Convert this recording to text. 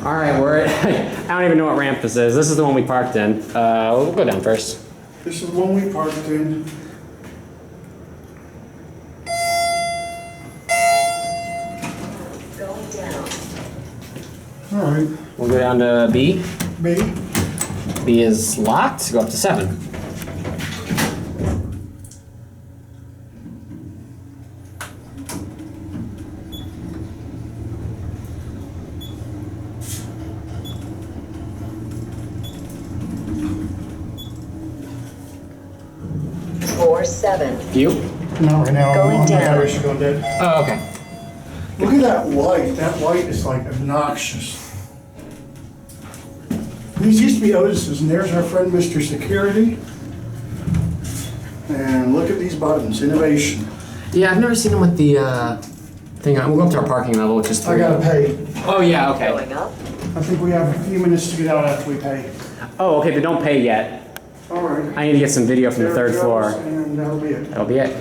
All right, we're at, I don't even know what ramp this is. This is the one we parked in. We'll go down first. This is the one we parked in. Going down. All right. We'll go down to B. B. B is locked. Go up to 7. Floor 7. You? Not right now. Going My down. batteries are going dead. Oh, okay. Look at that light. That light is like obnoxious. These used to be Otis's, and there's our friend Mr. Security. And look at these buttons, innovation. Yeah, I've never seen them with the thing on. We'll go up to our parking level, which is 3. I gotta pay. Oh, yeah, okay. Going up. I think we have a few minutes to get out after we pay. Oh, okay, but don't pay yet. All right. I need to get some video from the There it 3rd floor. goes, and that'll be it. That'll be it.